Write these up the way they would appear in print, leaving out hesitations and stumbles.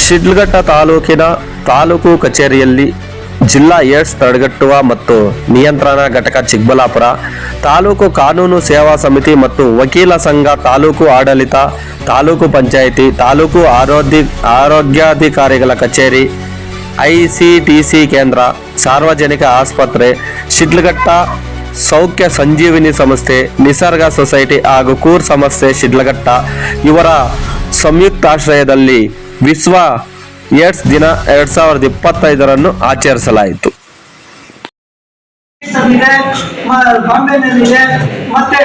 ಶಿಡ್ಲಘಟ್ಟ ತಾಲೂಕಿನ ತಾಲೂಕು ಕಚೇರಿಯಲ್ಲಿ ಜಿಲ್ಲಾ ಏಡ್ಸ್ ತಡೆಗಟ್ಟುವ ಮತ್ತು ನಿಯಂತ್ರಣ ಘಟಕ ಚಿಕ್ಕಬಳ್ಳಾಪುರ, ತಾಲೂಕು ಕಾನೂನು ಸೇವಾ ಸಮಿತಿ ಮತ್ತು ವಕೀಲ ಸಂಘ, ತಾಲೂಕು ಆಡಳಿತ, ತಾಲೂಕು ಪಂಚಾಯಿತಿ, ತಾಲೂಕು ಆರೋಗ್ಯಾಧಿಕಾರಿಗಳ ಕಚೇರಿ, ಐಸಿಟಿಸಿ ಕೇಂದ್ರ, ಸಾರ್ವಜನಿಕ ಆಸ್ಪತ್ರೆ, ಶಿಡ್ಲಘಟ್ಟ ಸೌಖ್ಯ ಸಂಜೀವಿನಿ ಸಂಸ್ಥೆ, ನಿಸರ್ಗ ಸೊಸೈಟಿ ಹಾಗೂ ಕೂರ್ ಸಂಸ್ಥೆ ಶಿಡ್ಲಘಟ್ಟ ಇವರ ಸಂಯುಕ್ತಾಶ್ರಯದಲ್ಲಿ ವಿಶ್ವ ಏಡ್ಸ್ ದಿನ 2025 ಆಚರಿಸಲಾಯಿತು. ಬಾಂಬೆನಲ್ಲಿದೆ, ಮತ್ತೆ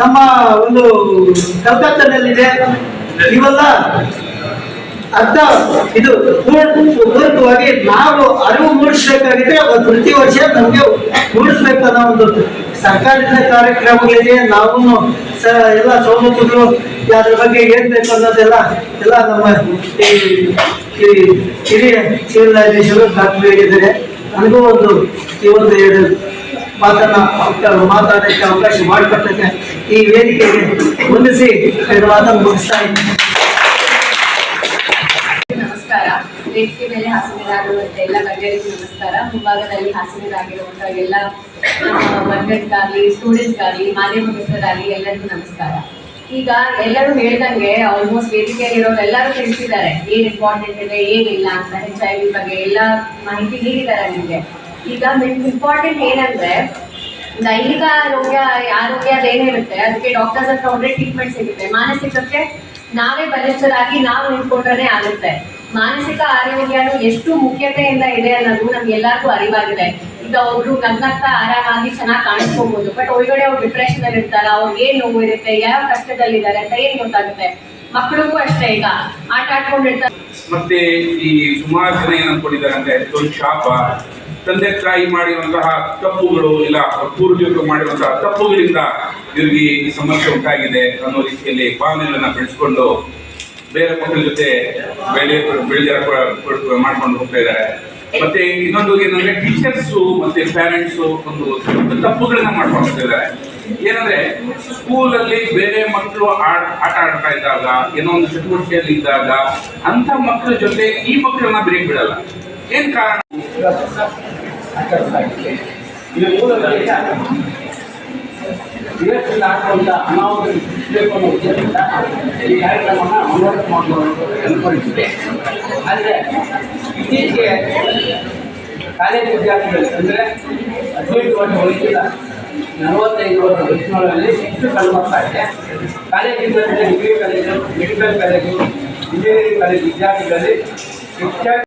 ನಮ್ಮ ಒಂದು ಕಲ್ಕತ್ತಾನಲ್ಲಿದೆ. ಇವೆಲ್ಲ ಅರ್ಥ ಇದು ಪೂರ್ವಕವಾಗಿ ನಾವು ಅರಿವು ಮೂಡಿಸಬೇಕಾಗಿದೆ. ಪ್ರತಿ ವರ್ಷ ನಮಗೆ ಮೂಡಿಸ್ಬೇಕನ್ನೋ ಒಂದು ಸರ್ಕಾರದ ಕಾರ್ಯಕ್ರಮಗಳಿದೆ. ನಾವು ಎಲ್ಲ ಸವಲತ್ತುಗಳು ಅದ್ರ ಬಗ್ಗೆ ಏನ್ ಬೇಕು ಅನ್ನೋದೆಲ್ಲ ನಮ್ಮ ಹಿರಿಯ ಸಿವಿಲೈಸೇಷನ್ ಡಾಕ್ಟರ್ ಹೇಳಿದ್ದಾರೆ. ನನಗೂ ಈ ಒಂದು ಮಾತಾಡೋಕ್ಕೆ ಅವಕಾಶ ಮಾಡಿಕೊಟ್ಟಕ್ಕೆ ಈ ವೇದಿಕೆಗೆ ಹೊಂದಿಸಿ ಮಾತನ್ನು ಮುಗಿಸ್ತಾ ಇದ್ದೀನಿ. ನಮಸ್ಕಾರ. ವೇದಿಕೆ ಮೇಲೆ ಹಾಸನರಾಗಿರುವಂಥ ಎಲ್ಲ ಗಣ್ಯರಿಗೂ ನಮಸ್ಕಾರ. ಮುಂಭಾಗದಲ್ಲಿ ಹಾಸನರಾಗಿರುವಂಥ ಎಲ್ಲ ವರ್ಕರ್ಸ್ಗಾಗಲಿ, ಸ್ಟೂಡೆಂಟ್ಸ್ಗಾಗಲಿ, ಮಾಧ್ಯಮ ಮಿತ್ರರಾಗಲಿ ಎಲ್ಲರಿಗೂ ನಮಸ್ಕಾರ. ಈಗ ಎಲ್ಲರೂ ಹೇಳ್ದಂಗೆ ಆಲ್ಮೋಸ್ಟ್ ವೇದಿಕೆಯಲ್ಲಿರೋರು ಎಲ್ಲರೂ ತಿಳಿಸಿದ್ದಾರೆ ಏನ್ ಇಂಪಾರ್ಟೆಂಟ್ ಇದೆ, ಏನಿಲ್ಲ ಅಂತ. HIV ಬಗ್ಗೆ ಎಲ್ಲ ಮಾಹಿತಿ ನೀಡಿದ್ದಾರೆ ನಿಮಗೆ. ಈಗ ಇಂಪಾರ್ಟೆಂಟ್ ಏನಂದ್ರೆ, ದೈಹಿಕ ಆರೋಗ್ಯ ಅದೇನಿರುತ್ತೆ ಅದಕ್ಕೆ ಡಾಕ್ಟರ್ಸ್ ಹತ್ರ ಒಳ್ಳೆ ಟ್ರೀಟ್ಮೆಂಟ್ ಸಿಗುತ್ತೆ. ಮಾನಸಿಕಕ್ಕೆ ನಾವೇ ಬಲಿಷ್ಠರಾಗಿ ನಾವು ನಿಂತ್ಕೊಂಡ್ರೆ ಆಗುತ್ತೆ. ಮಾನಸಿಕ ಆರೋಗ್ಯನು ಎಷ್ಟು ಮುಖ್ಯತೆಯಿಂದ ಇದೆ ಅನ್ನೋದು ನಮ್ಗೆಲ್ಲರಿಗೂ ಅರಿವಾಗಿದೆ. ಈಗ ಒಬ್ರು ನಗ್ನಗ್ತಾ ಆರಾಮಾಗಿ ಚೆನ್ನಾಗಿ ಕಾಣಿಸ್ಕೋಬಹುದು, ಬಟ್ ಒಳಗಡೆ ಅವ್ರು ಡಿಪ್ರೆಷನ್ ಅಲ್ಲಿ ಇರ್ತಾರ, ಅವ್ರಿಗೆ ಏನ್ ನೋವು ಇರುತ್ತೆ, ಯಾವ ಕಷ್ಟದಲ್ಲಿದ್ದಾರೆ ಅಂತ ಏನ್ ಗೊತ್ತಾಗುತ್ತೆ. ಮಕ್ಕಳಿಗೂ ಅಷ್ಟೇ, ಈಗ ಆಟ ಆಡ್ಕೊಂಡಿರ್ತಾರೆ. ಮತ್ತೆ ಈ ಸುಮಾರು ಜನ ಏನ್ ಅನ್ಕೊಂಡಿದ್ದಾರೆ ಅಂದ್ರೆ ಒಂದು ಶಾಪ, ತಂದೆ ತಾಯಿ ಮಾಡಿರುವಂತಹ ತಪ್ಪುಗಳು ಇಲ್ಲ ಪೂರ್ವಜರು ಮಾಡಿರುವಂತಹ ತಪ್ಪುಗಳಿಂದ ಇವರಿಗೆ ಈ ಸಮಸ್ಯೆ ಉಂಟಾಗಿದೆ ಅನ್ನೋ ರೀತಿಯಲ್ಲಿ ಭಾವನೆಗಳನ್ನ ಬೆಳೆಸ್ಕೊಂಡು ಬೇರೆ ಮಕ್ಕಳ ಜೊತೆ ಮಾಡ್ಕೊಂಡು ಹೋಗ್ತಾ ಇದ್ದಾರೆ. ಮತ್ತೆ ಇನ್ನೊಂದು ಏನಂದ್ರೆ ಟೀಚರ್ಸ್ ಮತ್ತೆ ಪ್ಯಾರೆಂಟ್ಸ್ ಒಂದು ತಪ್ಪುಗಳನ್ನ ಮಾಡ್ಕೊಂಡು ಹೋಗ್ತಾ ಇದ್ದಾರೆ. ಏನಂದ್ರೆ ಸ್ಕೂಲಲ್ಲಿ ಬೇರೆ ಮಕ್ಕಳು ಆಟ ಆಡ್ತಾ ಇದ್ದಾಗ, ಏನೋ ಒಂದು ಚಟುವಟಿಕೆಯಲ್ಲಿ ಇದ್ದಾಗ ಅಂತ ಮಕ್ಕಳ ಜೊತೆ ಈ ಮಕ್ಕಳನ್ನ ಬ್ರೇಕ್ ಬಿಡಲ್ಲ. ಏನ್ ಕಾರಣ? ಆಡುವಂಥ ಅನಾಹುತ ಉದ್ದೇಶದಿಂದ ಈ ಕಾರ್ಯಕ್ರಮವನ್ನು ಅನುವಾದ ಮಾಡುವುದು ಅನ್ಕೊಂಡಿದ್ದೆ. ಆದರೆ ಇತ್ತೀಚೆಗೆ ಕಾಲೇಜು ವಿದ್ಯಾರ್ಥಿಗಳು ಅಂದರೆ 18 ವರ್ಷ ವಯಸ್ಸಿಲ್ಲ 45 ವರ್ಷ ವಯಸ್ಸಿನೊಳಗೆ ಎಷ್ಟು ಕಂಡುಬರ್ತಾ ಇದೆ. ಕಾಲೇಜು ವಿದ್ಯಾರ್ಥಿಗಳು, degree college, medical college, engineering college ವಿದ್ಯಾರ್ಥಿಗಳಲ್ಲಿ ಶಿಕ್ಷಕ